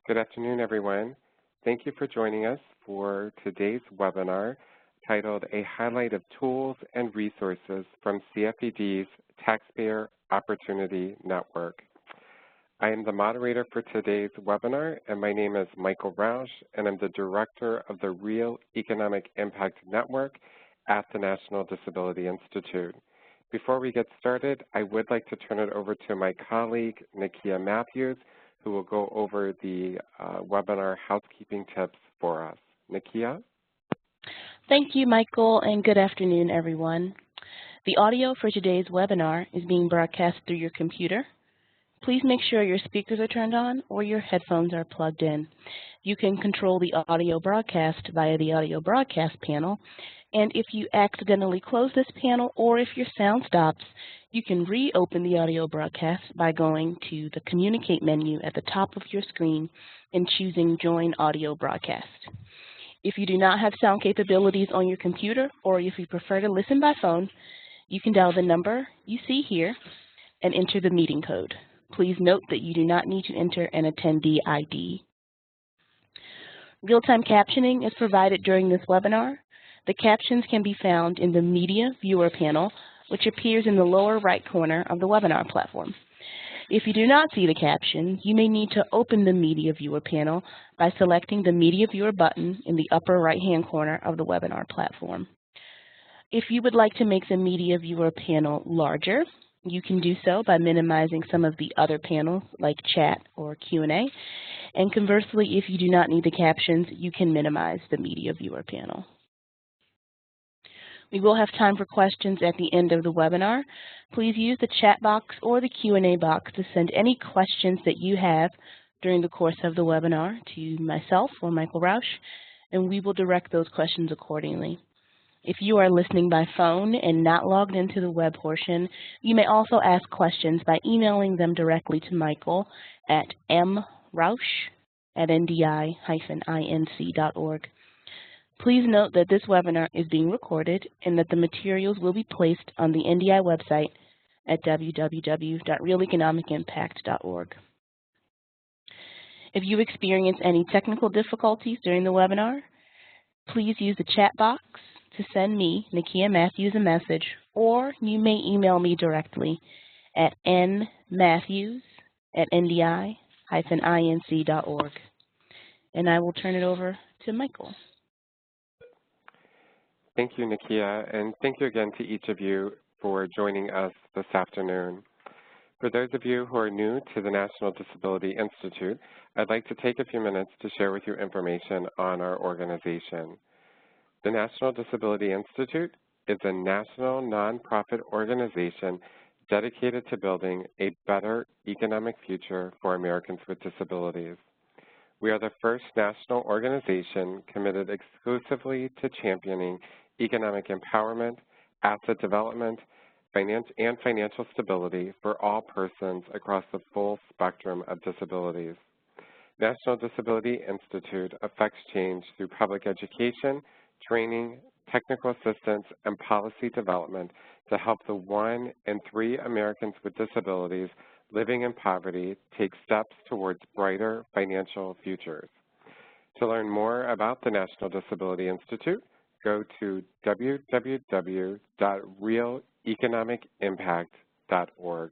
Good afternoon, everyone. Thank you for joining us for today's webinar titled A Highlight of Tools and Resources from CFED's Taxpayer Opportunity Network. I am the moderator for today's webinar, and my name is Michael Rausch, and I'm the Director of the Real Economic Impact Network at the National Disability Institute. Before we get started, I would like to turn it over to my colleague, Nakia Matthews, who will go over the webinar housekeeping tips for us. Nakia? Thank you, Michael, and good afternoon, everyone. The audio for today's webinar is being broadcast through your computer. Please make sure your speakers are turned on or your headphones are plugged in. You can control the audio broadcast via the audio broadcast panel, and if you accidentally close this panel or if your sound stops, you can reopen the audio broadcast by going to the Communicate menu at the top of your screen and choosing Join Audio Broadcast. If you do not have sound capabilities on your computer, or if you prefer to listen by phone, you can dial the number you see here and enter the meeting code. Please note that you do not need to enter an attendee ID. Real-time captioning is provided during this webinar. The captions can be found in the Media Viewer panel, which appears in the lower right corner of the webinar platform. If you do not see the caption, you may need to open the Media Viewer panel by selecting the Media Viewer button in the upper right-hand corner of the webinar platform. If you would like to make the Media Viewer panel larger, you can do so by minimizing some of the other panels like chat or Q&A. And conversely, if you do not need the captions, you can minimize the Media Viewer panel. We will have time for questions at the end of the webinar. Please use the chat box or the Q&A box to send any questions that you have during the course of the webinar to myself or Michael Rausch, and we will direct those questions accordingly. If you are listening by phone and not logged into the web portion, you may also ask questions by emailing them directly to Michael at mrausch@ndi-inc.org. Please note that this webinar is being recorded and that the materials will be placed on the NDI website at www.realeconomicimpact.org. If you experience any technical difficulties during the webinar, please use the chat box to send me, Nakia Matthews, a message, or you may email me directly at nmatthews@ndi-inc.org. And I will turn it over to Michael. Thank you, Nakia, and thank you again to each of you for joining us this afternoon. For those of you who are new to the National Disability Institute, I'd like to take a few minutes to share with you information on our organization. The National Disability Institute is a national nonprofit organization dedicated to building a better economic future for Americans with disabilities. We are the first national organization committed exclusively to championing economic empowerment, asset development, and financial stability for all persons across the full spectrum of disabilities. National Disability Institute affects change through public education, training, technical assistance, and policy development to help the 1 in 3 Americans with disabilities living in poverty take steps towards brighter financial futures. To learn more about the National Disability Institute, go to www.realeconomicimpact.org.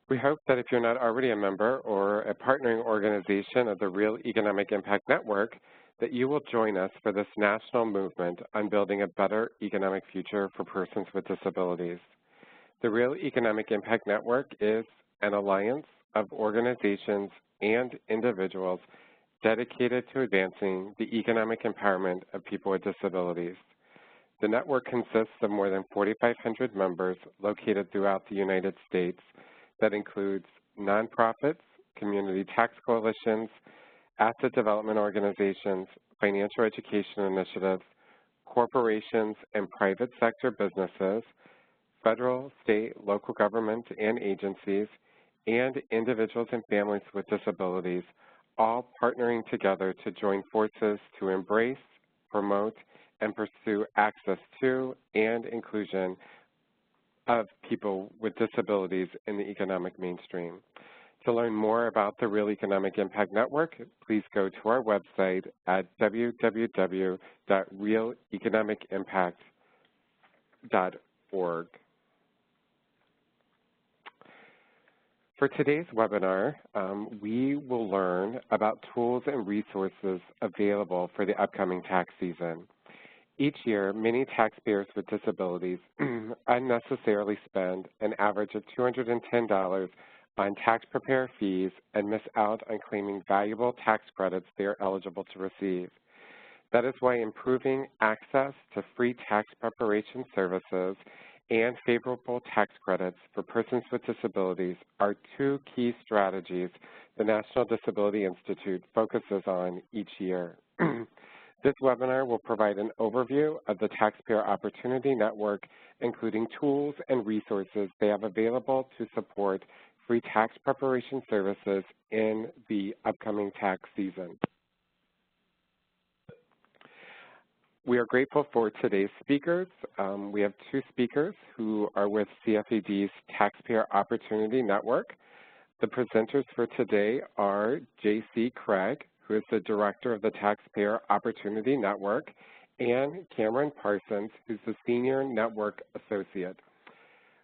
We hope that if you're not already a member or a partnering organization of the Real Economic Impact Network, that you will join us for this national movement on building a better economic future for persons with disabilities. The Real Economic Impact Network is an alliance of organizations and individuals dedicated to advancing the economic empowerment of people with disabilities. The network consists of more than 4,500 members located throughout the United States that includes nonprofits, community tax coalitions, asset development organizations, financial education initiatives, corporations and private sector businesses, federal, state, local government and agencies, and individuals and families with disabilities, all partnering together to join forces to embrace, promote, and pursue access to and inclusion of people with disabilities in the economic mainstream. To learn more about the Real Economic Impact Network, please go to our website at www.realeconomicimpact.org. For today's webinar, we will learn about tools and resources available for the upcoming tax season. Each year, many taxpayers with disabilities unnecessarily spend an average of $210 on tax preparer fees and miss out on claiming valuable tax credits they are eligible to receive. That is why improving access to free tax preparation services and favorable tax credits for persons with disabilities are two key strategies the National Disability Institute focuses on each year. This webinar will provide an overview of the Taxpayer Opportunity Network, including tools and resources they have available to support free tax preparation services in the upcoming tax season. We are grateful for today's speakers. We have two speakers who are with CFED's Taxpayer Opportunity Network. The presenters for today are J.C. Craig, who is the Director of the Taxpayer Opportunity Network, and Cameron Parsons, who's the Senior Network Associate.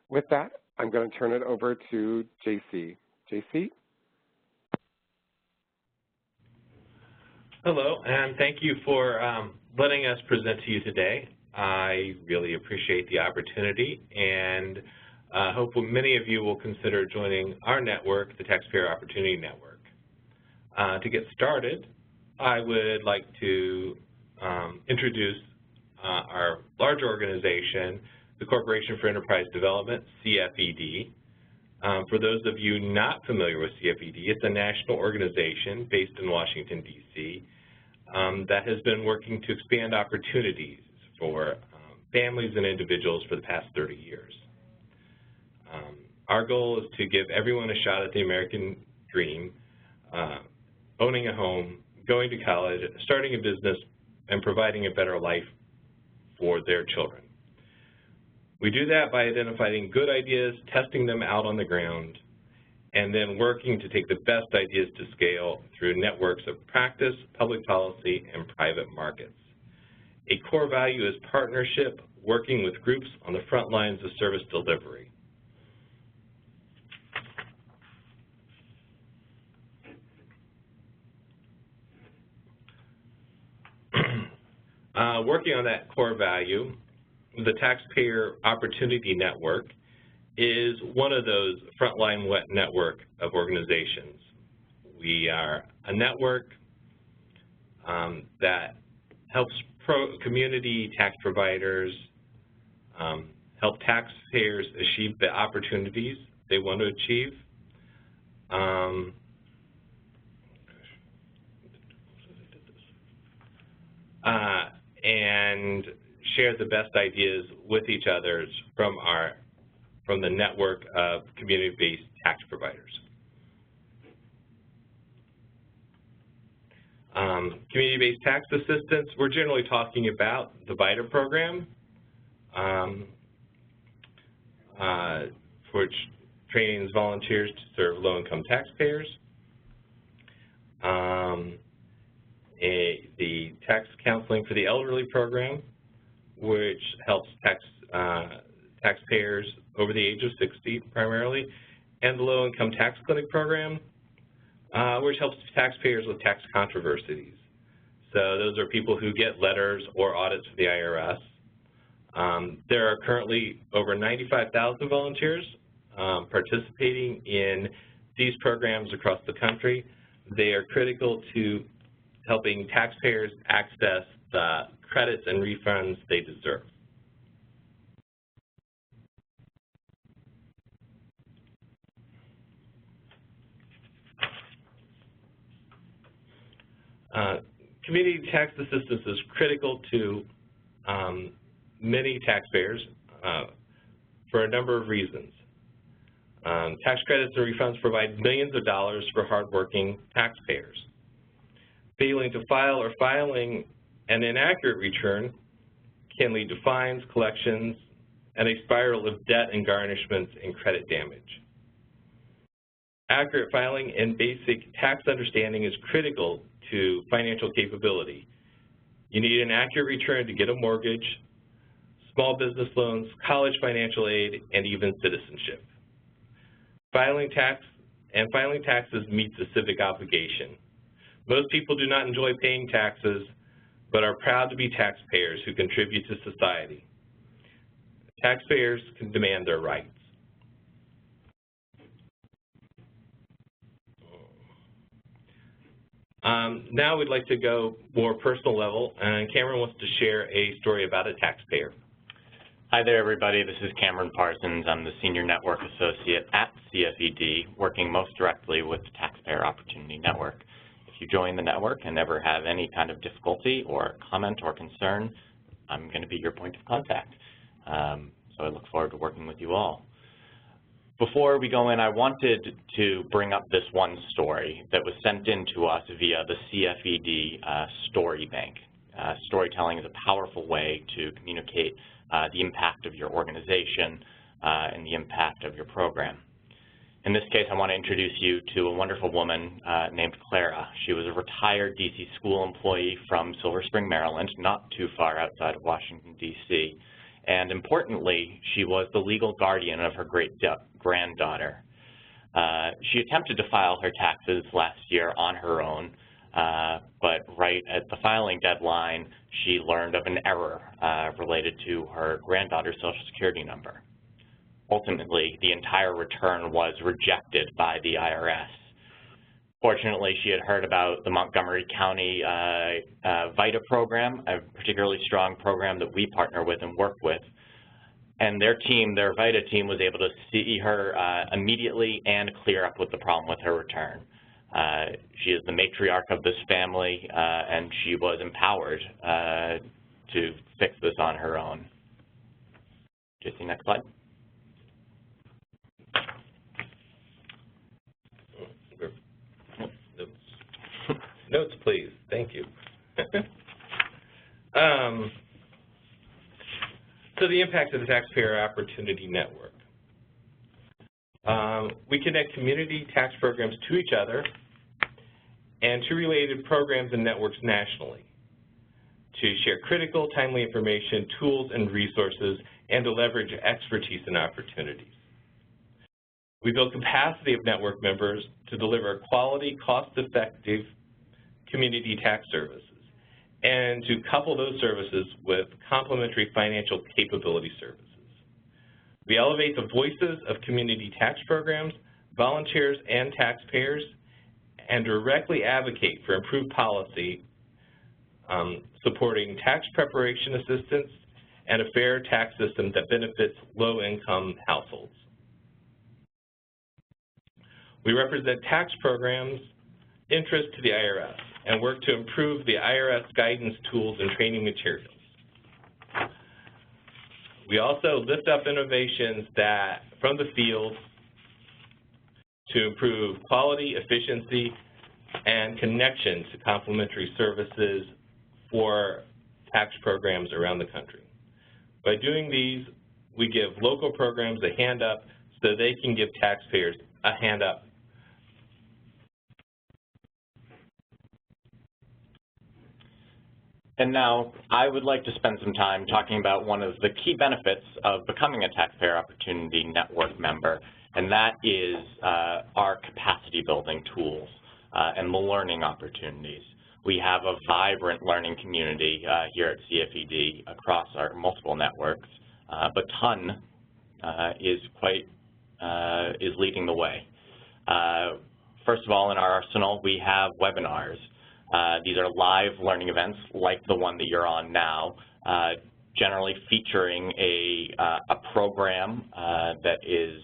With that, I'm going to turn it over to J.C. J.C.? Hello, and thank you for letting us present to you today. I really appreciate the opportunity, and hope many of you will consider joining our network, the Taxpayer Opportunity Network. To get started, I would like to introduce our larger organization, the Corporation for Enterprise Development, CFED. For those of you not familiar with CFED, it's a national organization based in Washington, D.C. That has been working to expand opportunities for families and individuals for the past 30 years. Our goal is to give everyone a shot at the American dream, owning a home, going to college, starting a business, and providing a better life for their children. We do that by identifying good ideas, testing them out on the ground, and then working to take the best ideas to scale through networks of practice, public policy, and private markets. A core value is partnership, working with groups on the front lines of service delivery. Working on that core value, the Taxpayer Opportunity Network is one of those frontline network of organizations. We are a network that helps community tax providers help taxpayers achieve the opportunities they want to achieve. And share the best ideas with each other from the network of community-based tax providers. Community-based tax assistance, we're generally talking about the VITA program, which trains volunteers to serve low-income taxpayers. The tax counseling for the elderly program, which helps taxpayers over the age of 60 primarily, and the low-income tax clinic program, which helps taxpayers with tax controversies. So those are people who get letters or audits from the IRS. There are currently over 95,000 volunteers participating in these programs across the country. They are critical to helping taxpayers access the credits and refunds they deserve. Community tax assistance is critical to many taxpayers for a number of reasons. Tax credits and refunds provide millions of dollars for hardworking taxpayers. Failing to file or filing an inaccurate return can lead to fines, collections, and a spiral of debt and garnishments and credit damage. Accurate filing and basic tax understanding is critical to financial capability. You need an accurate return to get a mortgage, small business loans, college financial aid, and even citizenship. Filing taxes meets a civic obligation. Most people do not enjoy paying taxes, but are proud to be taxpayers who contribute to society. Taxpayers can demand their rights. Now we'd like to go more personal level, and Cameron wants to share a story about a taxpayer. Hi there, everybody. This is Cameron Parsons. I'm the Senior Network Associate at CFED, working most directly with the Taxpayer Opportunity Network. If you join the network and ever have any kind of difficulty or comment or concern, I'm going to be your point of contact. So I look forward to working with you all. Before we go in, I wanted to bring up this one story that was sent in to us via the CFED Story Bank. Storytelling is a powerful way to communicate the impact of your organization and the impact of your program. In this case, I want to introduce you to a wonderful woman named Clara. She was a retired DC school employee from Silver Spring, Maryland, not too far outside of Washington, D.C. And importantly, she was the legal guardian of her great-granddaughter. She attempted to file her taxes last year on her own, but right at the filing deadline, she learned of an error related to her granddaughter's Social Security number. Ultimately, the entire return was rejected by the IRS. Fortunately, she had heard about the Montgomery County VITA program, a particularly strong program that we partner with and work with. And their team, their VITA team, was able to see her immediately and clear up with the problem with her return. She is the matriarch of this family, and she was empowered to fix this on her own. JC, next slide. Notes, please. Thank you. So the impact of the Taxpayer Opportunity Network. We connect community tax programs to each other and to related programs and networks nationally to share critical, timely information, tools, and resources, and to leverage expertise and opportunities. We build capacity of network members to deliver quality, cost-effective community tax services and to couple those services with complementary financial capability services. We elevate the voices of community tax programs, volunteers, and taxpayers, and directly advocate for improved policy supporting tax preparation assistance and a fair tax system that benefits low-income households. We represent tax programs' interest to the IRS and work to improve the IRS guidance tools and training materials. We also lift up innovations that from the field to improve quality, efficiency, and connection to complementary services for tax programs around the country. By doing these, we give local programs a hand up so they can give taxpayers a hand up. And now I would like to spend some time talking about one of the key benefits of becoming a Taxpayer Opportunity Network member, and that is our capacity building tools and the learning opportunities. We have a vibrant learning community here at CFED across our multiple networks, but TON is leading the way. First of all, in our arsenal, we have webinars. These are live learning events like the one that you're on now, generally featuring a program that is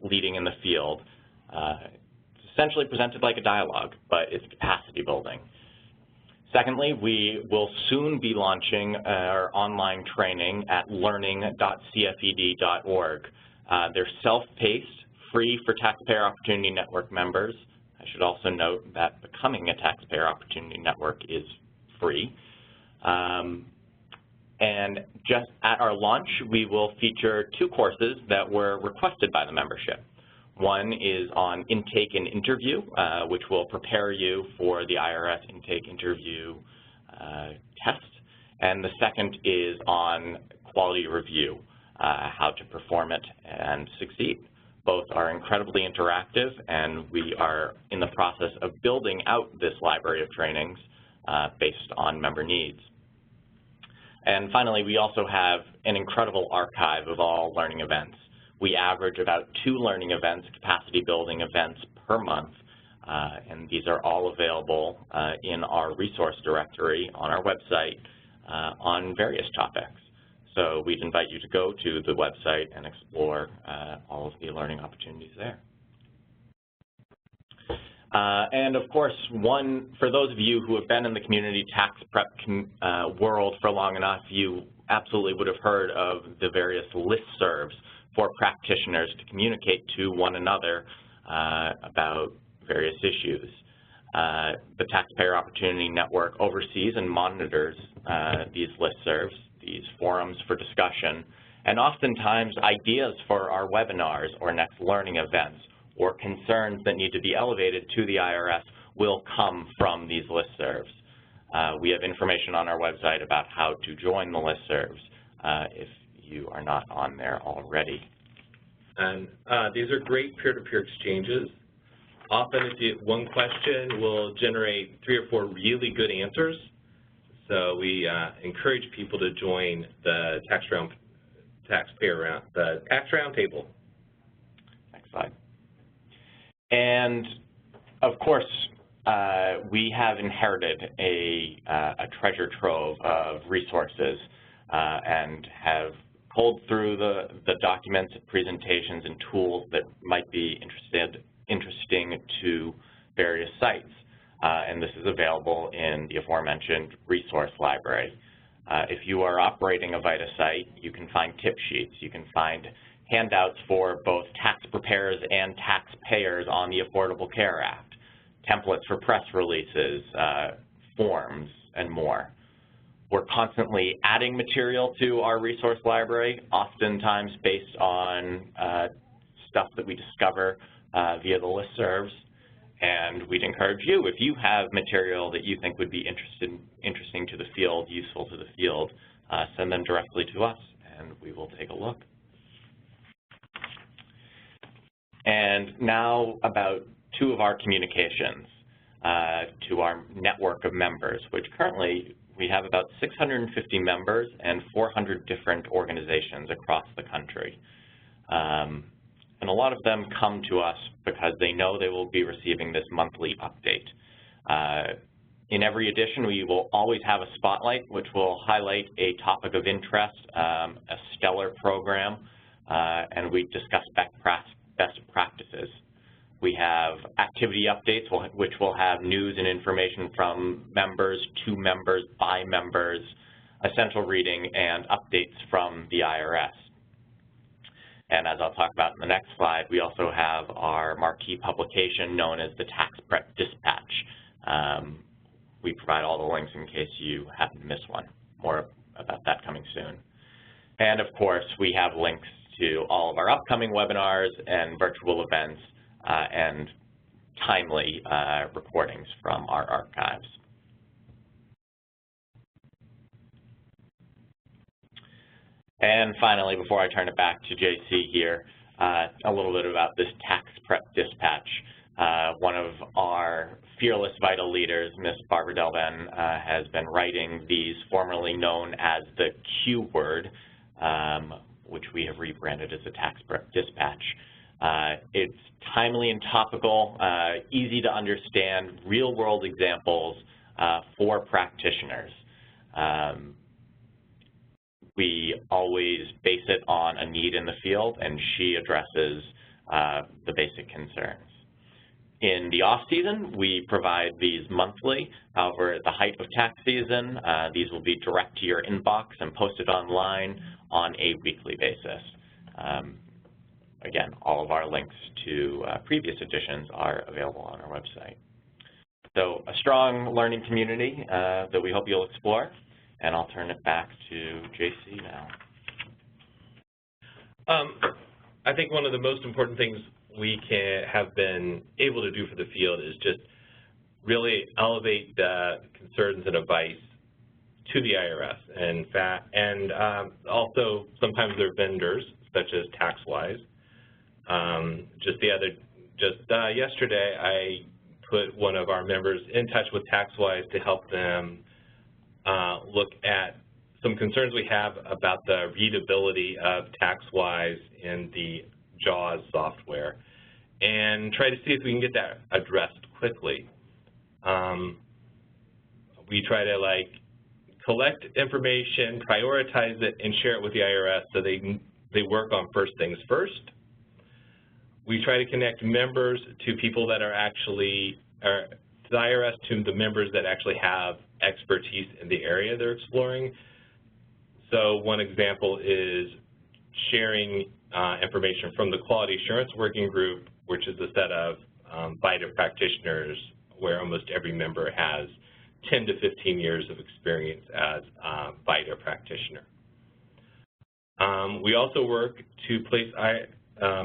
leading in the field. It's essentially presented like a dialogue, but it's capacity building. Secondly, we will soon be launching our online training at learning.cfed.org. They're self-paced, free for Taxpayer Opportunity Network members. I should also note that becoming a Taxpayer Opportunity Network is free. And And just at our launch, we will feature 2 courses that were requested by the membership. One is on intake and interview, which will prepare you for the IRS intake interview test. And the second is on quality review, how to perform it and succeed. Both are incredibly interactive, and we are in the process of building out this library of trainings based on member needs. And finally, we also have an incredible archive of all learning events. We average about 2 learning events, capacity building events per month, and these are all available in our resource directory on our website on various topics. So we'd invite you to go to the website and explore all of the learning opportunities there. And of course, for those of you who have been in the community tax prep world for long enough, you absolutely would have heard of the various listservs for practitioners to communicate to one another about various issues. The Taxpayer Opportunity Network oversees and monitors these listservs, these forums for discussion, and oftentimes ideas for our webinars or next learning events or concerns that need to be elevated to the IRS will come from these listservs. We have information on our website about how to join the listservs if you are not on there already. And these are great peer-to-peer exchanges. Often one question will generate 3 or 4 really good answers. So we encourage people to join the Tax Roundtable. Next slide. And of course, we have inherited a treasure trove of resources and have pulled through the documents, presentations, and tools that might be interesting to various sites. And this is available in the aforementioned resource library. If you are operating a VITA site, you can find tip sheets. You can find handouts for both tax preparers and taxpayers on the Affordable Care Act, templates for press releases, forms, and more. We're constantly adding material to our resource library, oftentimes based on stuff that we discover via the listservs. And we'd encourage you, if you have material that you think would be interesting to the field, useful to the field, send them directly to us, and we will take a look. And now about 2 of our communications to our network of members, which currently we have about 650 members and 400 different organizations across the country. And a lot of them come to us because they know they will be receiving this monthly update. In every edition, we will always have a spotlight, which will highlight a topic of interest, a stellar program, and we discuss best practices. We have activity updates, which will have news and information from members, to members, by members, essential reading, and updates from the IRS. And as I'll talk about in the next slide, we also have our marquee publication known as the Tax Prep Dispatch. We provide all the links in case you happen to miss one. More about that coming soon. And of course, we have links to all of our upcoming webinars and virtual events and timely recordings from our archives. And finally, before I turn it back to JC here, a little bit about this Tax Prep Dispatch. One of our fearless VITA leaders, Ms. Barbara DelBene, has been writing these, formerly known as the Q word, which we have rebranded as the Tax Prep Dispatch. It's timely and topical, easy to understand, real-world examples for practitioners. We always base it on a need in the field, and she addresses the basic concerns. In the off-season, we provide these monthly. However, at the height of tax season, these will be direct to your inbox and posted online on a weekly basis. Again, all of our links to previous editions are available on our website. So a strong learning community that we hope you'll explore. and I'll turn it back to JC now. I think one of the most important things we have been able to do for the field is just really elevate the concerns and advice to the IRS, and also sometimes they're vendors such as TaxWise. Yesterday, I put one of our members in touch with TaxWise to help them look at some concerns we have about the readability of TaxWise in the JAWS software, and try to see if we can get that addressed quickly. We try to collect information, prioritize it, and share it with the IRS so they work on first things first. We try to connect members to people that are actually, to the IRS, to the members that actually have expertise in the area they're exploring. So one example is sharing information from the Quality Assurance Working Group, which is a set of VITA practitioners where almost every member has 10 to 15 years of experience as a VITA practitioner. We also work to place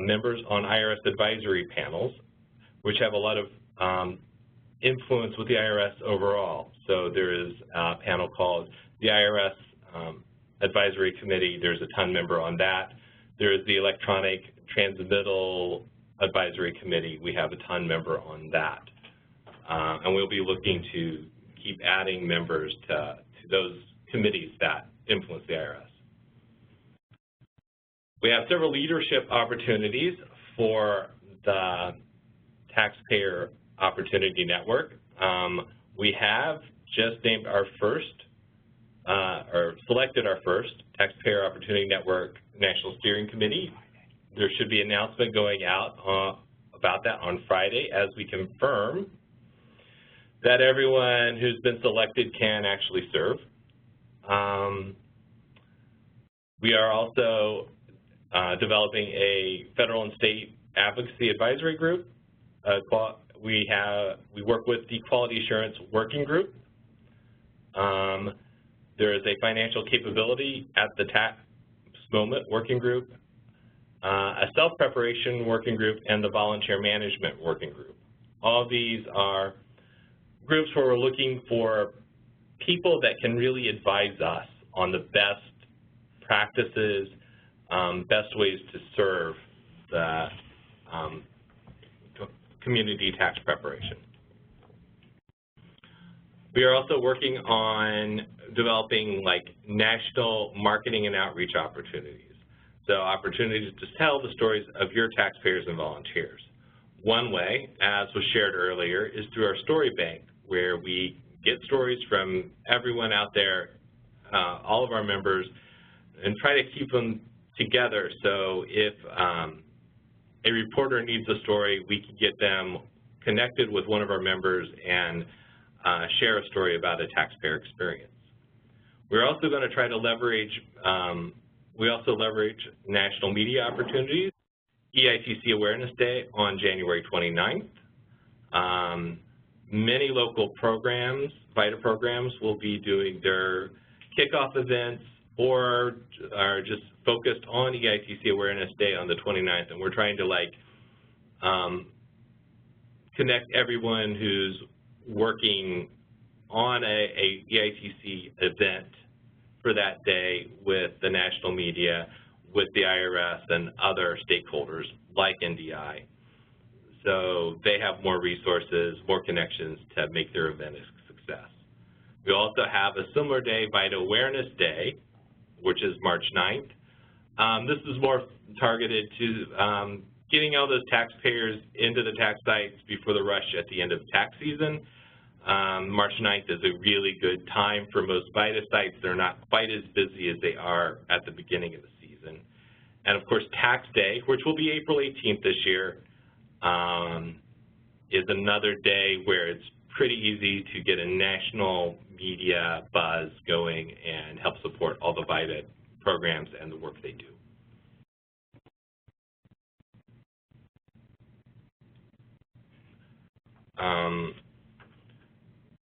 members on IRS advisory panels, which have a lot of influence with the IRS overall. So there is a panel called the IRS Advisory Committee. There's a TON member on that. There is the Electronic Transmittal Advisory Committee. We have a TON member on that. And we'll be looking to keep adding members to those committees that influence the IRS. We have several leadership opportunities for the Taxpayer Opportunity Network. We have just named our first, or selected our first Taxpayer Opportunity Network National Steering Committee. There should be an announcement going out about that on Friday as we confirm that everyone who's been selected can actually serve. We are also developing a federal and state advocacy advisory group. We work with the Quality Assurance Working Group. There is a financial capability at the tax moment working group, a self-preparation working group, and the volunteer management working group. All of these are groups where we're looking for people that can really advise us on the best practices, best ways to serve the community tax preparation. We are also working on developing national marketing and outreach opportunities. So opportunities to tell the stories of your taxpayers and volunteers. One way, as was shared earlier, is through our story bank, where we get stories from everyone out there, all of our members, and try to keep them together. So if a reporter needs a story, we can get them connected with one of our members and share a story about a taxpayer experience. We're also going to try to leverage, we also leverage national media opportunities. EITC Awareness Day on January 29th. Many local programs, VITA programs, will be doing their kickoff events or are just focused on EITC Awareness Day on the 29th, and we're trying to connect everyone who's working on a EITC event for that day with the national media, with the IRS and other stakeholders like NDI. So they have more resources, more connections to make their event a success. We also have a similar day, VITA Awareness Day, which is March 9th. This is more targeted to getting all those taxpayers into the tax sites before the rush at the end of tax season. March 9th is a really good time for most VITA sites. They're not quite as busy as they are at the beginning of the season. And of course, Tax Day, which will be April 18th this year, is another day where it's pretty easy to get a national media buzz going and help support all the VITA programs and the work they do.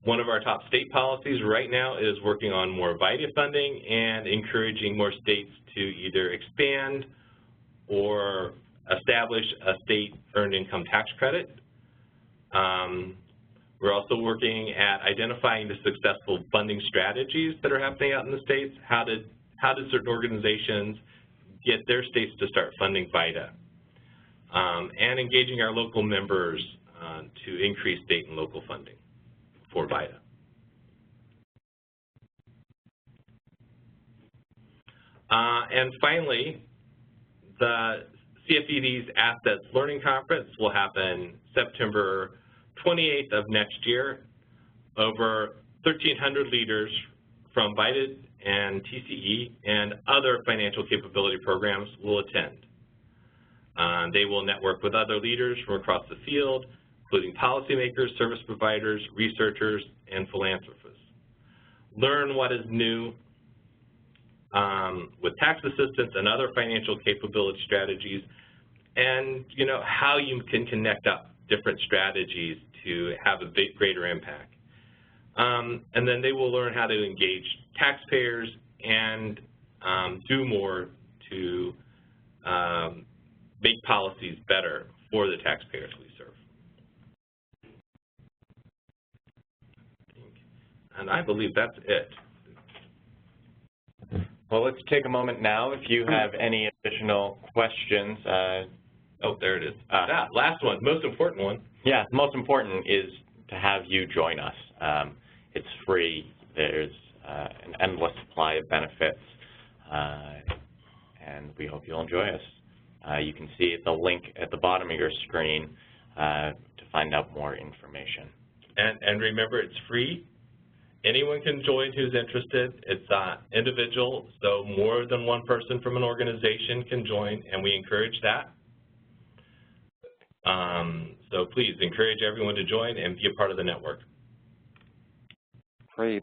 One of our top state policies right now is working on more VITA funding and encouraging more states to either expand or establish a state earned income tax credit. We're also working at identifying the successful funding strategies that are happening out in the states. How did certain organizations get their states to start funding VITA? And engaging our local members to increase state and local funding for VITA. And finally, the CFED's Assets Learning Conference will happen September 28th of next year. Over 1,300 leaders from VITA and TCE and other financial capability programs will attend. They will network with other leaders from across the field, including policymakers, service providers, researchers, and philanthropists. Learn what is new with tax assistance and other financial capability strategies, and how you can connect up different strategies to have a greater impact. And then they will learn how to engage taxpayers and do more to make policies better for the taxpayers we serve. And I believe that's it. Well, let's take a moment now. If you have any additional questions. Oh, there it is. Last one, most important one. Yeah, most important is to have you join us. It's free. There's an endless supply of benefits, and we hope you'll enjoy us. You can see the link at the bottom of your screen to find out more information. And remember, it's free. Anyone can join who's interested. It's individual, so more than one person from an organization can join, and we encourage that. So please encourage everyone to join and be a part of the network. Great.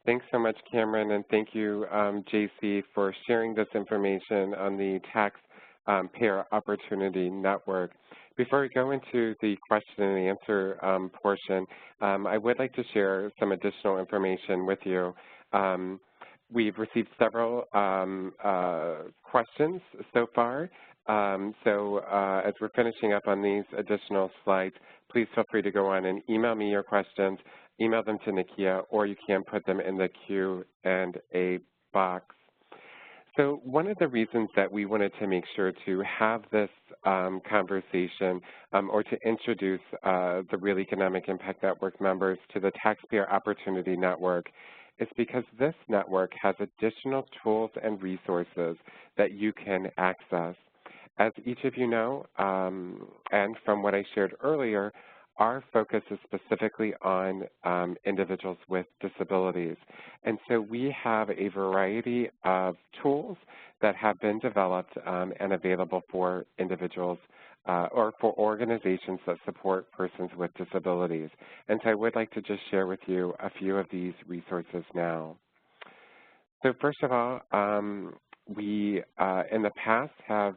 Thanks so much, Cameron, and thank you, JC, for sharing this information on the Taxpayer Opportunity Network. Before we go into the question and answer portion, I would like to share some additional information with you. We've received several questions so far. As we're finishing up on these additional slides, please feel free to go on and email me your questions, email them to Nakia, or you can put them in the Q&A box. So one of the reasons that we wanted to make sure to have this conversation or to introduce the Real Economic Impact Network members to the Taxpayer Opportunity Network is because this network has additional tools and resources that you can access. As each of you know, and from what I shared earlier, our focus is specifically on individuals with disabilities. And so we have a variety of tools that have been developed and available for individuals or for organizations that support persons with disabilities. And so I would like to just share with you a few of these resources now. So first of all, we in the past have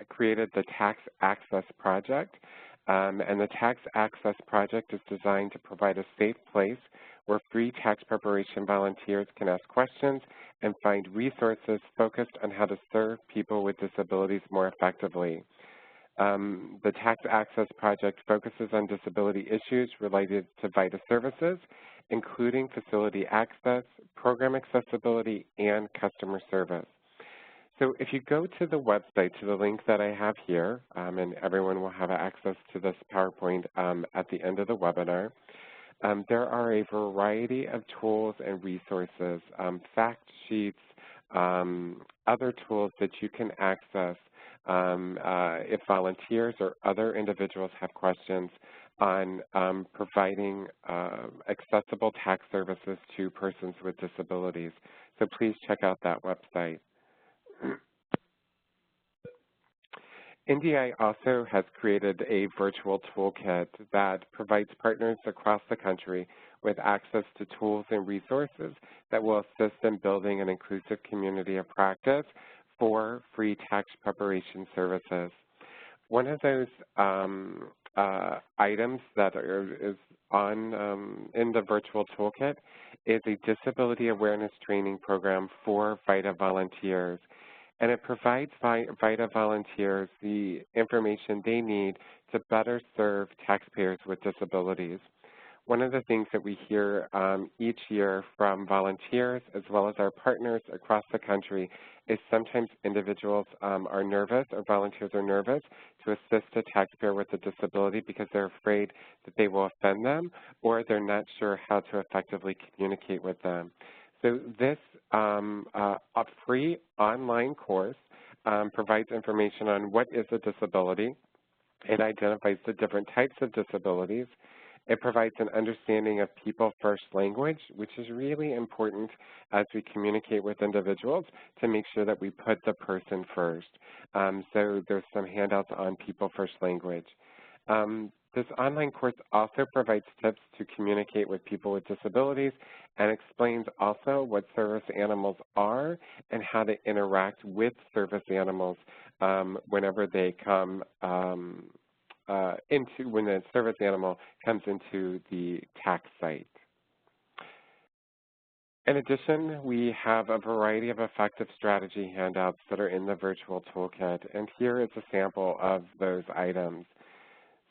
created the Tax Access Project. And the Tax Access Project is designed to provide a safe place where free tax preparation volunteers can ask questions and find resources focused on how to serve people with disabilities more effectively. The Tax Access Project focuses on disability issues related to VITA services, including facility access, program accessibility, and customer service. So if you go to the website, to the link that I have here, and everyone will have access to this PowerPoint at the end of the webinar, there are a variety of tools and resources, fact sheets, other tools that you can access if volunteers or other individuals have questions on providing accessible tax services to persons with disabilities. So please check out that website. NDI also has created a virtual toolkit that provides partners across the country with access to tools and resources that will assist in building an inclusive community of practice for free tax preparation services. One of those items that is in the virtual toolkit is a disability awareness training program for VITA volunteers. And it provides VITA volunteers the information they need to better serve taxpayers with disabilities. One of the things that we hear each year from volunteers as well as our partners across the country is sometimes individuals are nervous or volunteers are nervous to assist a taxpayer with a disability because they're afraid that they will offend them or they're not sure how to effectively communicate with them. So this a free online course provides information on what is a disability. It identifies the different types of disabilities. It provides an understanding of people-first language, which is really important as we communicate with individuals to make sure that we put the person first. So there's some handouts on people-first language. This online course also provides tips to communicate with people with disabilities and explains also what service animals are and how to interact with service animals whenever they come when the service animal comes into the tax site. In addition, we have a variety of effective strategy handouts that are in the virtual toolkit, and here is a sample of those items.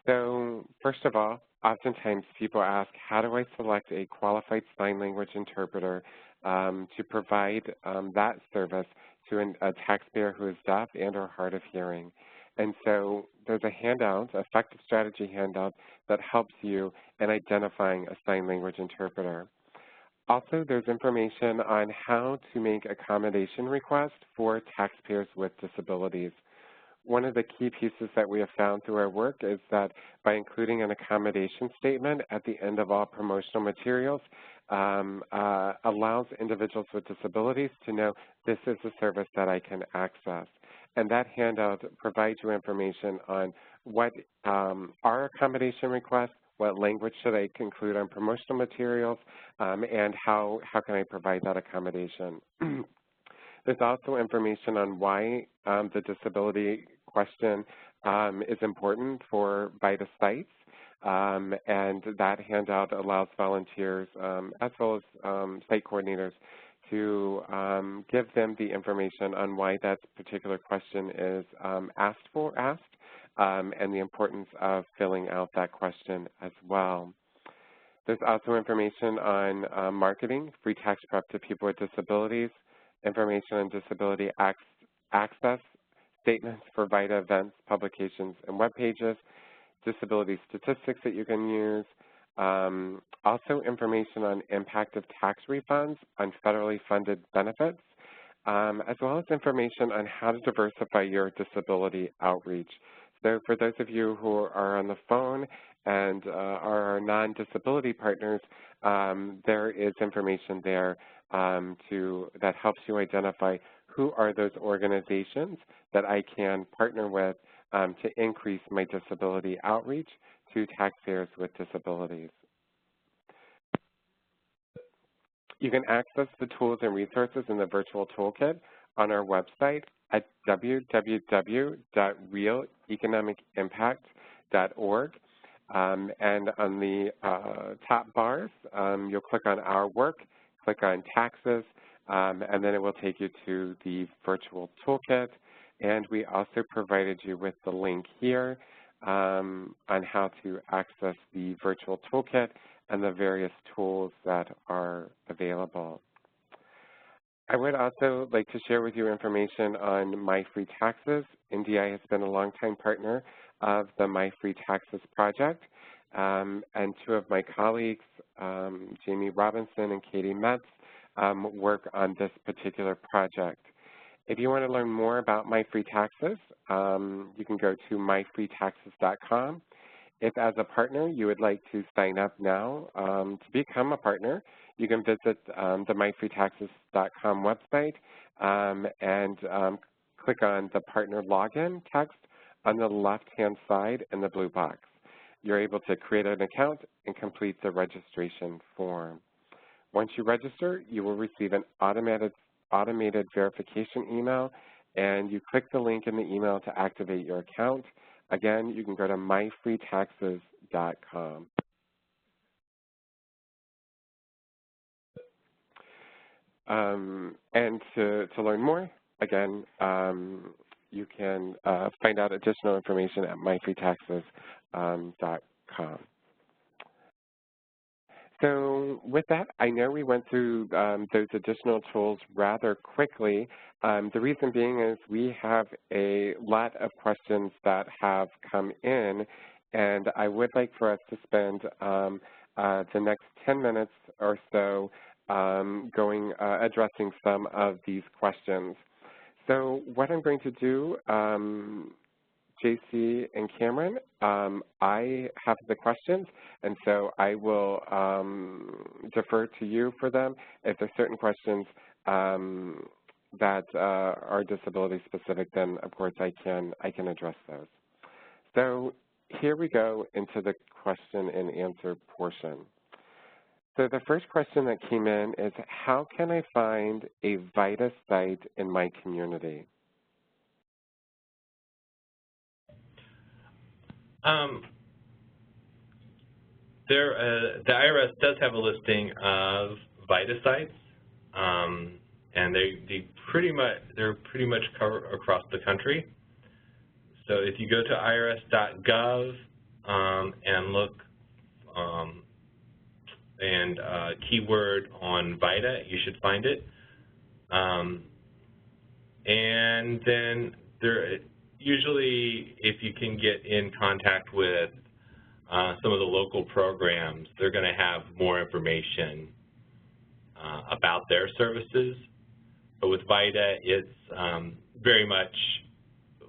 So first of all, oftentimes people ask, how do I select a qualified sign language interpreter to provide that service to a taxpayer who is deaf and or hard of hearing? And so there's a handout, effective strategy handout, that helps you in identifying a sign language interpreter. Also, there's information on how to make accommodation requests for taxpayers with disabilities. One of the key pieces that we have found through our work is that by including an accommodation statement at the end of all promotional materials allows individuals with disabilities to know this is a service that I can access. And that handout provides you information on what are accommodation requests, what language should I include on promotional materials, and how can I provide that accommodation. There's also information on why the disability question is important for VITA sites, and that handout allows volunteers as well as site coordinators to give them the information on why that particular question is asked, and the importance of filling out that question as well. There's also information on marketing, free tax prep to people with disabilities, information on disability access, statements for VITA events, publications, and web pages, disability statistics that you can use, also information on impact of tax refunds on federally funded benefits, as well as information on how to diversify your disability outreach. So for those of you who are on the phone and are our non-disability partners, there is information there that helps you identify who are those organizations that I can partner with to increase my disability outreach to taxpayers with disabilities. You can access the tools and resources in the virtual toolkit on our website at www.realeconomicimpact.org. And on the top bars, you'll click on Our Work, click on Taxes, and then it will take you to the virtual toolkit. And we also provided you with the link here on how to access the virtual toolkit and the various tools that are available. I would also like to share with you information on My Free Taxes. NDI has been a longtime partner of the My Free Taxes project, and two of my colleagues, Jamie Robinson and Katie Metz, work on this particular project. If you want to learn more about My Free Taxes, you can go to myfreetaxes.com. If as a partner you would like to sign up now to become a partner, you can visit the myfreetaxes.com website and click on the partner login text on the left-hand side in the blue box. You're able to create an account and complete the registration form. Once you register, you will receive an automated verification email, and you click the link in the email to activate your account. Again, you can go to myfreetaxes.com. And to learn more, again, you can find out additional information at myfreetaxes.com. So with that, I know we went through those additional tools rather quickly. The reason being is we have a lot of questions that have come in, and I would like for us to spend the next 10 minutes or so addressing some of these questions. So what I'm going to do, JC and Cameron, I have the questions, and so I will defer to you for them. If there's certain questions that are disability specific, then of course I can address those. So here we go into the question and answer portion. So the first question that came in is, how can I find a VITA site in my community? The IRS does have a listing of VITA sites, and they're pretty much covered across the country. So if you go to irs.gov and look and keyword on VITA, you should find it. And then usually if you can get in contact with some of the local programs, they're going to have more information about their services. But with VITA, it's very much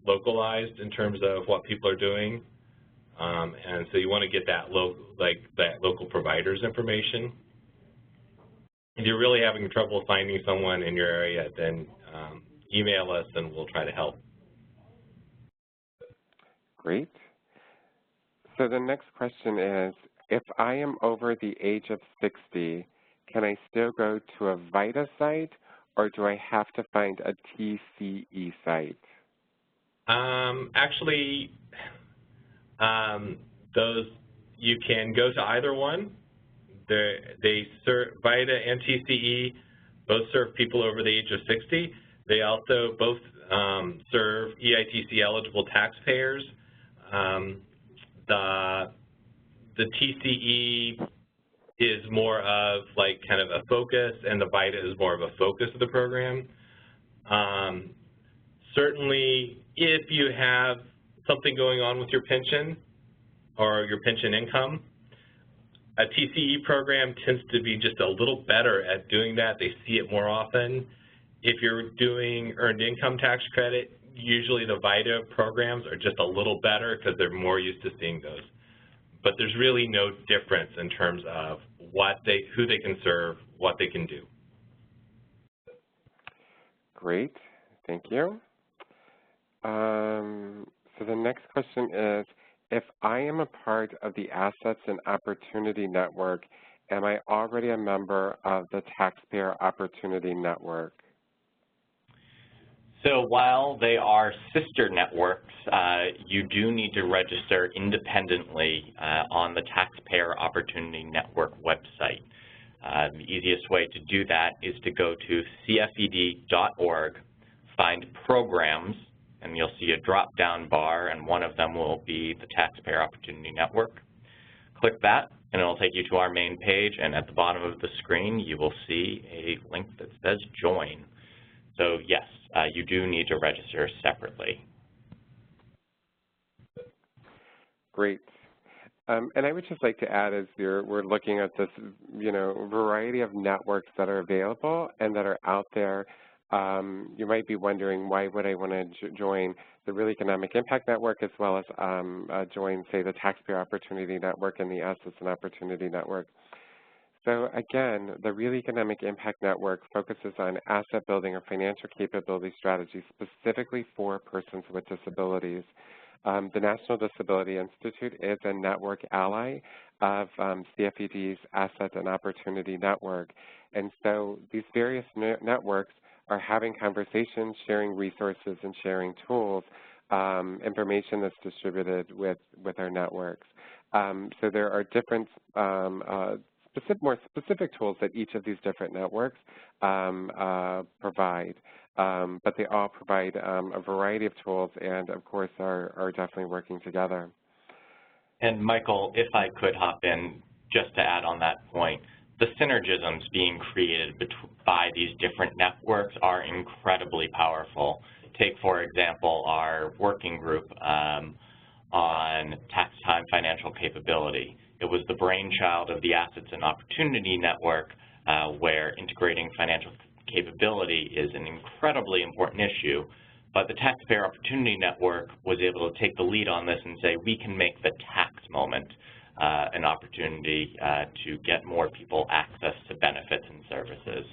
localized in terms of what people are doing. And so you want to get that local provider's information. If you're really having trouble finding someone in your area, then email us and we'll try to help. Great. So the next question is, if I am over the age of 60, can I still go to a VITA site, or do I have to find a TCE site? Actually, you can go to either one. They serve VITA and TCE, both serve people over the age of 60. They also both serve EITC eligible taxpayers. The TCE is more of like kind of a focus, and the VITA is more of a focus of the program. Certainly, if you have something going on with your pension or your pension income, a TCE program tends to be just a little better at doing that. They see it more often. If you're doing earned income tax credit, usually the VITA programs are just a little better because they're more used to seeing those. But there's really no difference in terms of who they can serve, what they can do. Great, thank you. So the next question is, if I am a part of the Assets and Opportunity Network, am I already a member of the Taxpayer Opportunity Network? So while they are sister networks, you do need to register independently on the Taxpayer Opportunity Network website. The easiest way to do that is to go to cfed.org, find Programs, and you'll see a drop-down bar, and one of them will be the Taxpayer Opportunity Network. Click that, and it'll take you to our main page, and at the bottom of the screen, you will see a link that says Join. So yes, you do need to register separately. Great. And I would just like to add, as we're looking at this, variety of networks that are available and that are out there, you might be wondering, why would I want to join the Real Economic Impact Network as well as join, say, the Taxpayer Opportunity Network and the Assets and Opportunity Network? So again, the Real Economic Impact Network focuses on asset building or financial capability strategies specifically for persons with disabilities. The National Disability Institute is a network ally of CFED's Asset and Opportunity Network. And so these various networks are having conversations, sharing resources, and sharing tools, information that's distributed with our networks. So there are different more specific tools that each of these different networks provide. But they all provide a variety of tools and, of course, are definitely working together. And Michael, if I could hop in just to add on that point, the synergisms being created by these different networks are incredibly powerful. Take, for example, our working group on tax time financial capability. It was the brainchild of the Assets and Opportunity Network, where integrating financial capability is an incredibly important issue. But the Taxpayer Opportunity Network was able to take the lead on this and say, we can make the tax moment an opportunity to get more people access to benefits and services.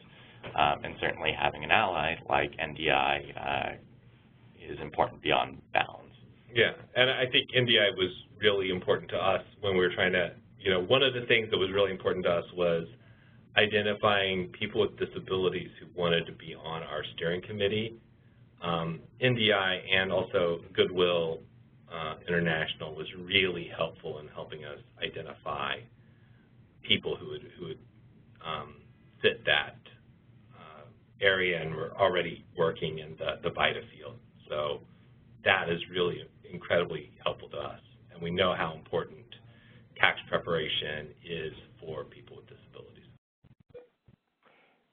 And certainly having an ally like NDI is important beyond bounds. Yeah, and I think NDI was really important to us when we were trying to, one of the things that was really important to us was identifying people with disabilities who wanted to be on our steering committee. NDI and also Goodwill International was really helpful in helping us identify people who would fit that area and were already working in the VITA field. So that is really incredibly helpful to us, and we know how important tax preparation is for people with disabilities.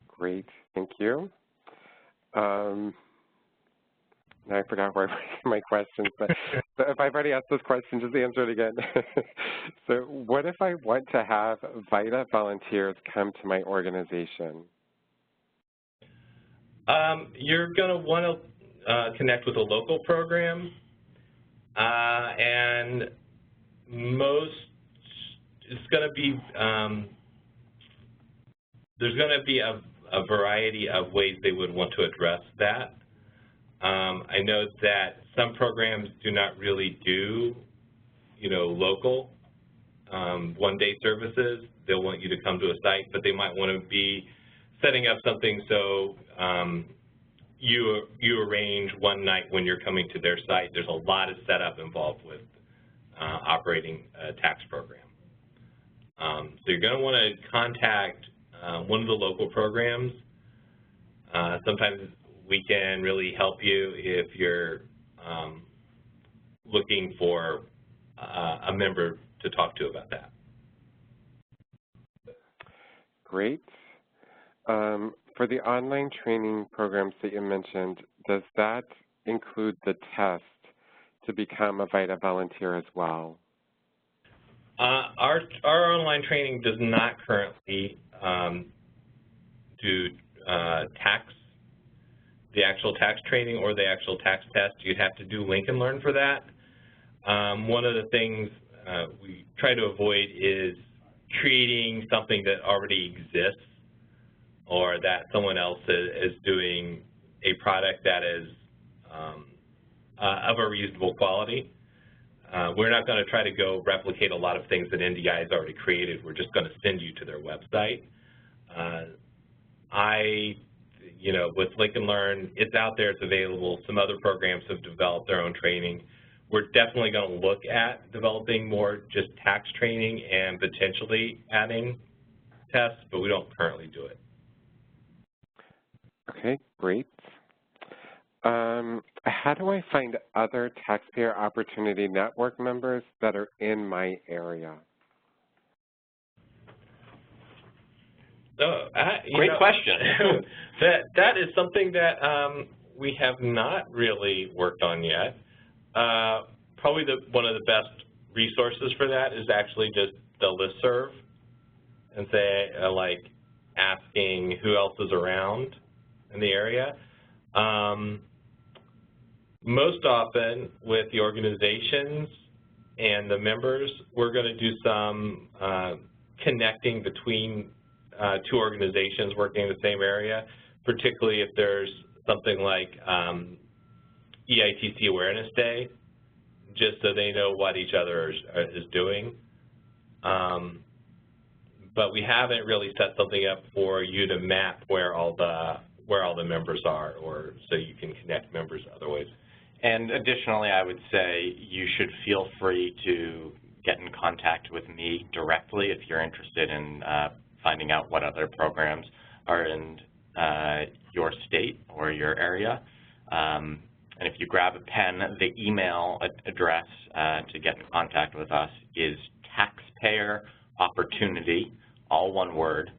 Great, thank you. I forgot where my questions, but if I've already asked this question, just answer it again. So what if I want to have VITA volunteers come to my organization? You're going to want to connect with a local program, and it's going to be, there's going to be a variety of ways they would want to address that. I know that some programs do not really do, local one-day services. They'll want you to come to a site, but they might want to be setting up something so you arrange one night when you're coming to their site. There's a lot of setup involved with operating a tax program. So you're going to want to contact one of the local programs. Sometimes we can really help you if you're looking for a member to talk to about that. Great. For the online training programs that you mentioned, does that include the test to become a VITA volunteer as well? Our online training does not currently do the actual tax training or the actual tax test. You'd have to do Link and Learn for that. One of the things we try to avoid is creating something that already exists or that someone else is doing a product that is of a reasonable quality. We're not going to try to go replicate a lot of things that NDI has already created. We're just going to send you to their website. With Link and Learn, it's out there, it's available. Some other programs have developed their own training. We're definitely going to look at developing more just tax training and potentially adding tests, but we don't currently do it. Okay, great. How do I find other Taxpayer Opportunity Network members that are in my area? Great question. That is something that we have not really worked on yet. Probably one of the best resources for that is actually just the listserv and say, like, asking who else is around in the area. Most often with the organizations and the members, we're going to do some connecting between two organizations working in the same area, particularly if there's something like EITC Awareness Day, just so they know what each other is doing. But we haven't really set something up for you to map where all the members are, or so you can connect members other ways. And additionally, I would say you should feel free to get in contact with me directly if you're interested in finding out what other programs are in your state or your area. And if you grab a pen, the email address to get in contact with us is Taxpayer Opportunity, all one word,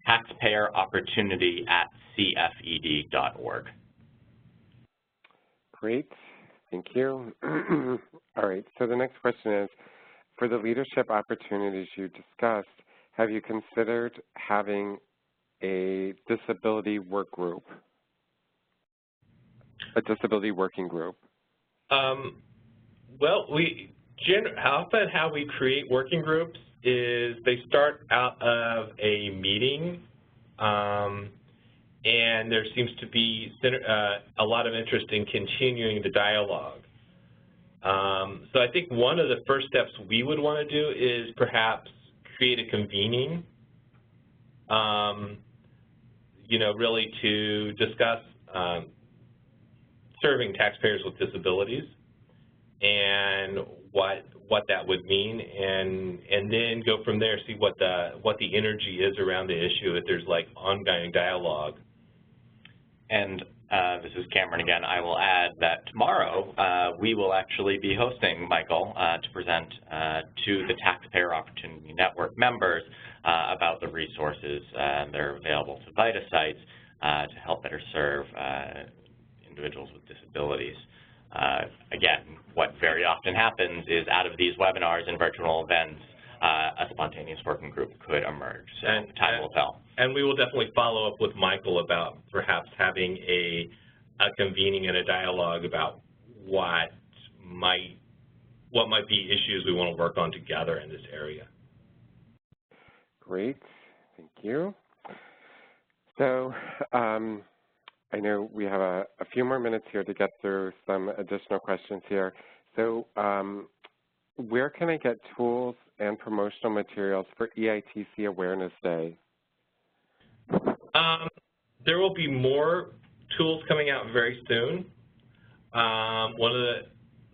taxpayeropportunity@cfed.org. Great, thank you. All right, so the next question is, for the leadership opportunities you discussed, have you considered having a disability work group, a disability working group? Well, often how we create working groups is they start out of a meeting, and there seems to be a lot of interest in continuing the dialogue. So I think one of the first steps we would want to do is perhaps create a convening, really to discuss serving taxpayers with disabilities and what that would mean, and then go from there, see what the energy is around the issue, if there's like ongoing dialogue. And this is Cameron again. I will add that tomorrow we will actually be hosting Michael to present to the Taxpayer Opportunity Network members about the resources that are available to VITA sites to help better serve individuals with disabilities. Again, what very often happens is out of these webinars and virtual events, a spontaneous working group could emerge, so time will tell. And we will definitely follow up with Michael about perhaps having a convening and a dialogue about what might be issues we want to work on together in this area. Great, thank you. So I know we have a few more minutes here to get through some additional questions here. So where can I get tools and promotional materials for EITC Awareness Day? There will be more tools coming out very soon.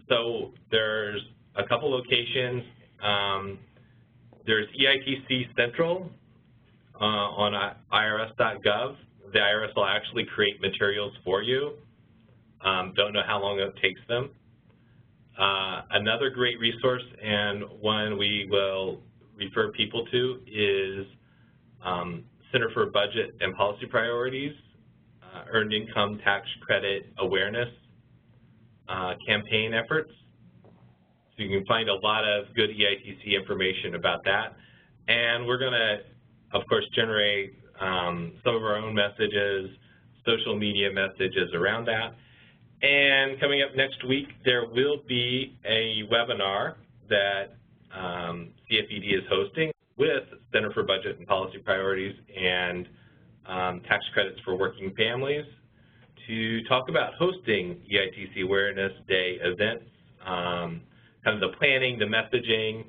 So there's a couple locations. There's EITC Central on IRS.gov. The IRS will actually create materials for you. Don't know how long it takes them. Another great resource, and one we will refer people to, is Center for Budget and Policy Priorities, Earned Income Tax Credit Awareness campaign efforts. So you can find a lot of good EITC information about that. And we're going to, of course, generate some of our own messages, social media messages around that. And coming up next week, there will be a webinar that CFED is hosting with Center for Budget and Policy Priorities and Tax Credits for Working Families to talk about hosting EITC Awareness Day events, kind of the planning, the messaging,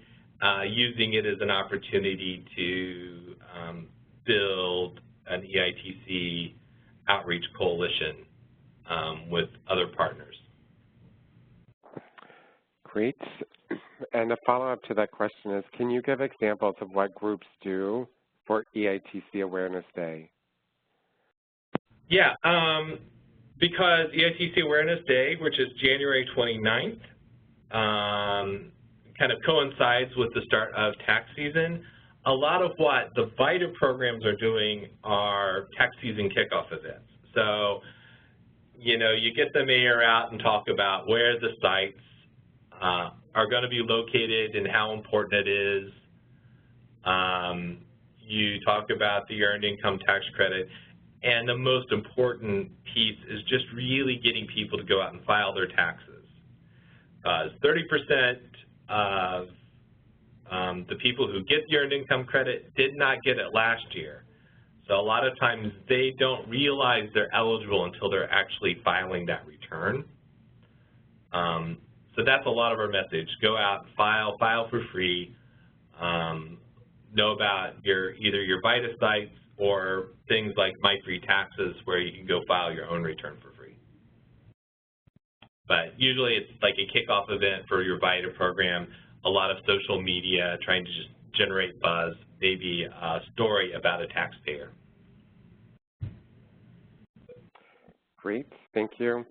using it as an opportunity to build an EITC outreach coalition with other partners. Great. And a follow-up to that question is, can you give examples of what groups do for EITC Awareness Day? Yeah, because EITC Awareness Day, which is January 29th, kind of coincides with the start of tax season. A lot of what the VITA programs are doing are tax season kickoff events. So, you get the mayor out and talk about where the sites are going to be located and how important it is. You talk about the Earned Income Tax Credit. And the most important piece is just really getting people to go out and file their taxes. 30% of the people who get the Earned Income Credit did not get it last year. So a lot of times they don't realize they're eligible until they're actually filing that return. So that's a lot of our message. Go out, file for free, know about either your VITA sites or things like My Free Taxes, where you can go file your own return for free. But usually it's like a kickoff event for your VITA program. a lot of social media trying to just generate buzz, maybe a story about a taxpayer. Great, thank you.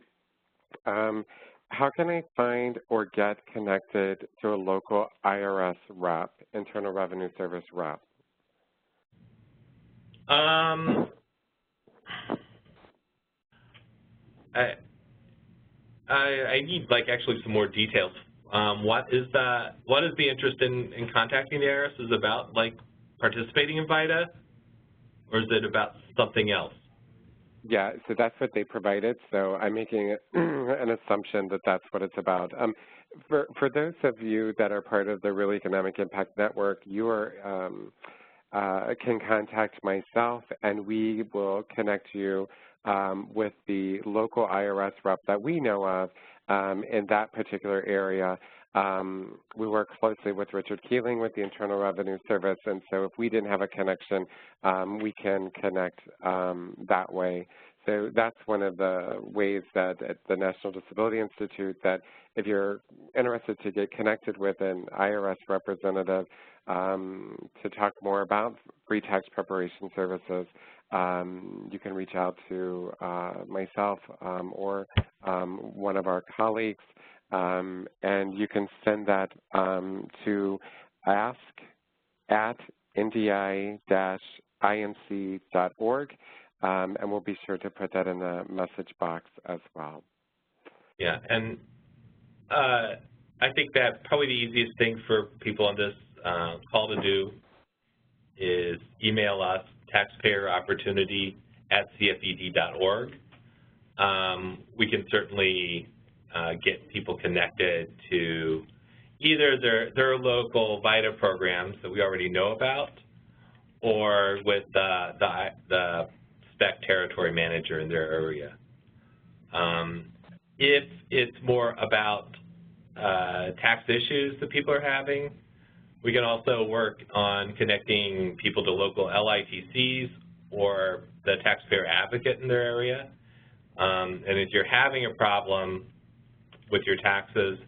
How can I find or get connected to a local IRS rep, Internal Revenue Service rep? I need actually some more details. What is the interest in contacting the IRS? Is it about participating in VITA, or is it about something else? Yeah, so that's what they provided. So I'm making an assumption that that's what it's about. For those of you that are part of the Real Economic Impact Network, you can contact myself, and we will connect you with the local IRS rep that we know of in that particular area. We work closely with Richard Keeling with the Internal Revenue Service, and so if we didn't have a connection, we can connect that way. So that's one of the ways that at the National Disability Institute, that if you're interested to get connected with an IRS representative to talk more about free tax preparation services, you can reach out to myself or one of our colleagues. And you can send that to ask@ndi-inc.org, and we'll be sure to put that in the message box as well. Yeah, and I think that probably the easiest thing for people on this call to do is email us, taxpayeropportunity@cfed.org. We can certainly get people connected to either their local VITA programs that we already know about, or with the SPEC territory manager in their area. If it's more about tax issues that people are having, we can also work on connecting people to local LITCs or the taxpayer advocate in their area. And if you're having a problem with your taxes,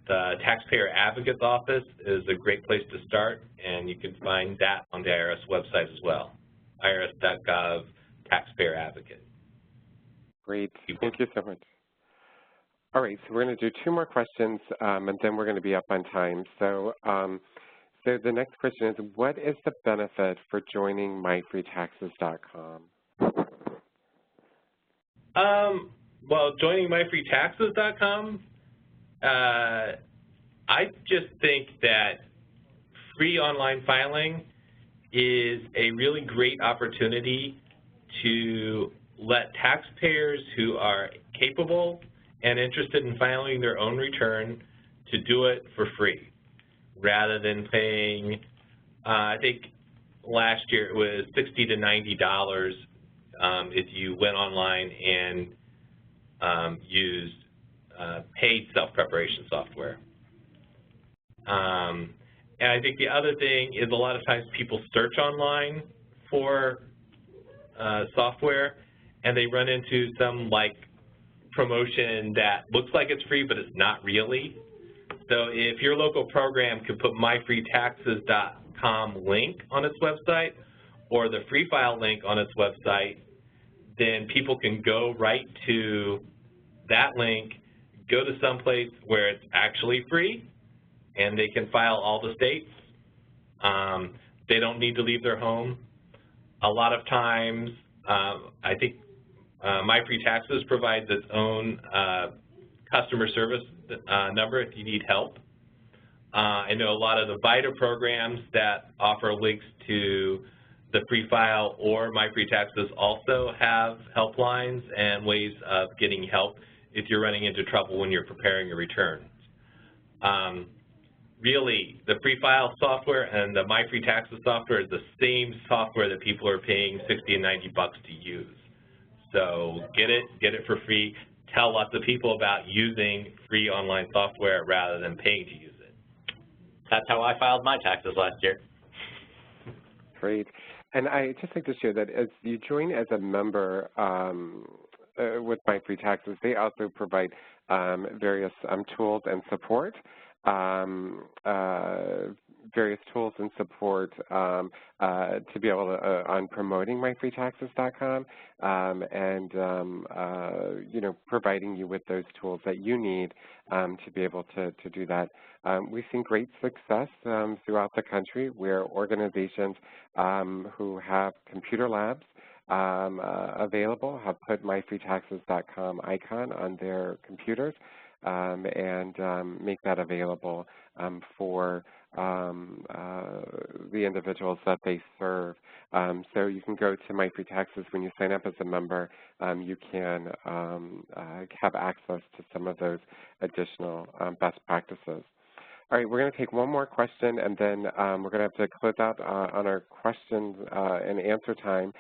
the Taxpayer Advocate's Office is a great place to start, and you can find that on the IRS website as well, irs.gov Taxpayer Advocate. Great, thank you so much. All right, so we're going to do 2 more questions, and then we're going to be up on time. So, so the next question is, what is the benefit for joining myfreetaxes.com? Well, joining myfreetaxes.com, I just think that free online filing is a really great opportunity to let taxpayers who are capable and interested in filing their own return to do it for free, rather than paying, I think last year it was $60 to $90 if you went online and used paid self-preparation software. And I think the other thing is a lot of times people search online for software, and they run into some promotion that looks like it's free, but it's not really. So if your local program could put myfreetaxes.com link on its website, or the free file link on its website, then people can go right to that link, go to some place where it's actually free, and they can file all the states. They don't need to leave their home. A lot of times, I think MyFreeTaxes provides its own customer service number if you need help. I know a lot of the VITA programs that offer links to the free file or MyFreeTaxes also have helplines and ways of getting help if you're running into trouble when you're preparing your returns. Really, the free file software and the MyFreeTaxes software is the same software that people are paying $60 and $90 to use. So get it for free. Tell lots of people about using free online software rather than paying to use it. That's how I filed my taxes last year. Great. And I just like to share that as you join as a member with MyFreeTaxes, they also provide various tools and support various tools and support to be able to, on promoting myfreetaxes.com and providing you with those tools that you need to be able to do that. We've seen great success throughout the country where organizations who have computer labs available have put myfreetaxes.com icon on their computers and make that available for the individuals that they serve. So you can go to MyFreeTaxes when you sign up as a member. You can have access to some of those additional best practices. All right, we're going to take one more question, and then we're going to have to close out on our questions and answer time.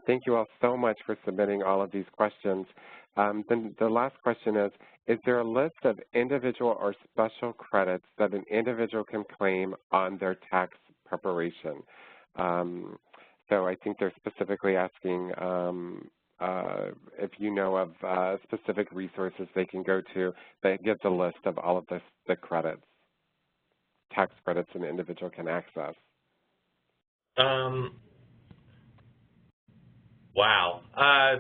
Thank you all so much for submitting all of these questions. Then the last question is there a list of individual or special credits that an individual can claim on their tax preparation? So I think they're specifically asking if you know of specific resources they can go to that gives a list of all of the credits, tax credits an individual can access. Wow.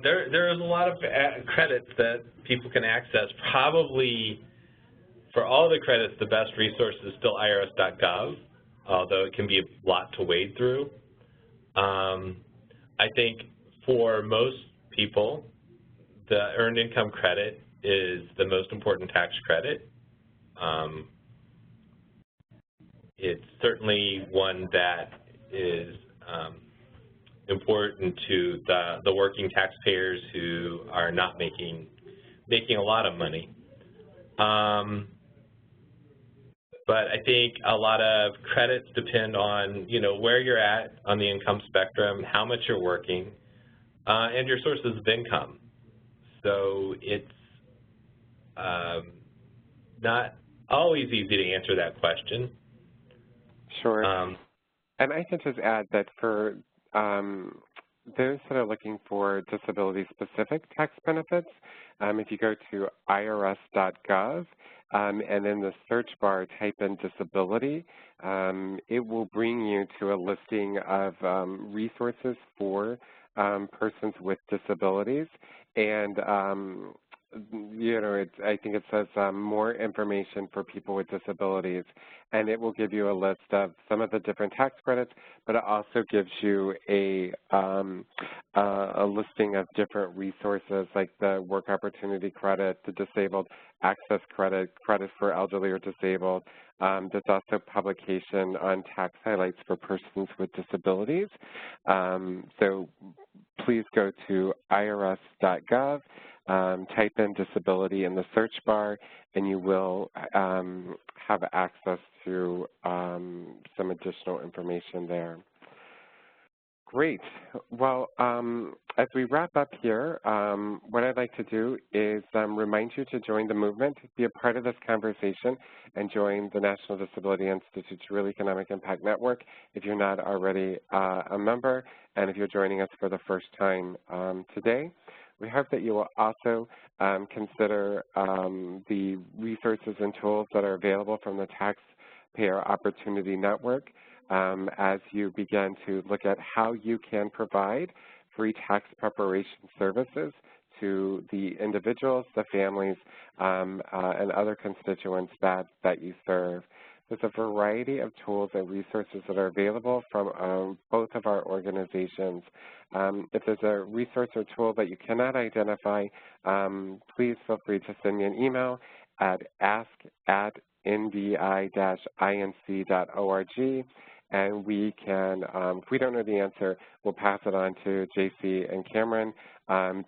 There is a lot of credits that people can access. Probably for all the credits, the best resource is still irs.gov, although it can be a lot to wade through. I think for most people, the earned income credit is the most important tax credit. It's certainly one that is important to the working taxpayers who are not making a lot of money. But I think a lot of credits depend on, where you're at on the income spectrum, how much you're working, and your sources of income. So it's not always easy to answer that question. Sure. And I can just add that for those that are looking for disability-specific tax benefits, if you go to irs.gov and in the search bar type in disability, it will bring you to a listing of resources for persons with disabilities. And I think it says more information for people with disabilities, and it will give you a list of some of the different tax credits, but it also gives you a listing of different resources like the work opportunity credit, the disabled access credit, credit for elderly or disabled. There's also publication on tax highlights for persons with disabilities. So please go to irs.gov. Type in disability in the search bar, and you will have access to some additional information there. Great. Well, as we wrap up here, what I'd like to do is remind you to join the movement, be a part of this conversation, and join the National Disability Institute's Real Economic Impact Network if you're not already a member, and if you're joining us for the first time today. We hope that you will also consider the resources and tools that are available from the Taxpayer Opportunity Network as you begin to look at how you can provide free tax preparation services to the individuals, the families, and other constituents that you serve. There's a variety of tools and resources that are available from both of our organizations. If there's a resource or tool that you cannot identify, please feel free to send me an email at ask@ndi-inc.org, and we can, if we don't know the answer, we'll pass it on to JC and Cameron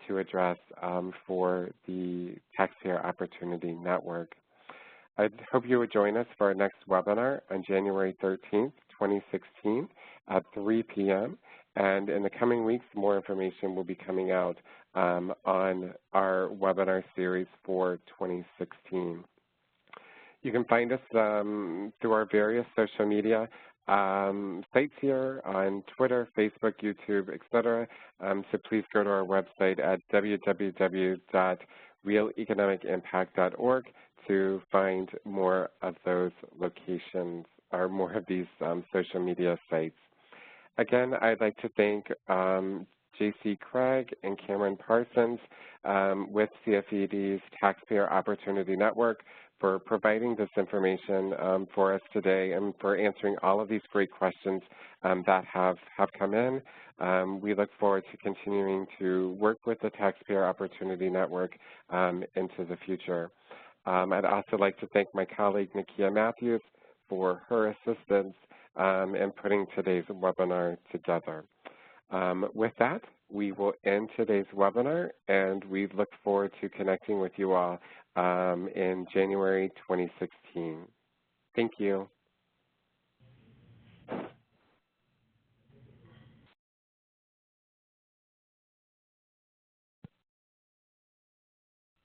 to address for the Taxpayer Opportunity Network. I hope you would join us for our next webinar on January 13th, 2016 at 3 p.m. And in the coming weeks, more information will be coming out on our webinar series for 2016. You can find us through our various social media sites here on Twitter, Facebook, YouTube, etc. So please go to our website at www.realeconomicimpact.org to find more of those locations or more of these social media sites. Again, I'd like to thank J.C. Craig and Cameron Parsons with CFED's Taxpayer Opportunity Network for providing this information for us today and for answering all of these great questions that have come in. We look forward to continuing to work with the Taxpayer Opportunity Network into the future. I'd also like to thank my colleague, Nakia Matthews, for her assistance in putting today's webinar together. With that, we will end today's webinar, and we look forward to connecting with you all in January 2016. Thank you.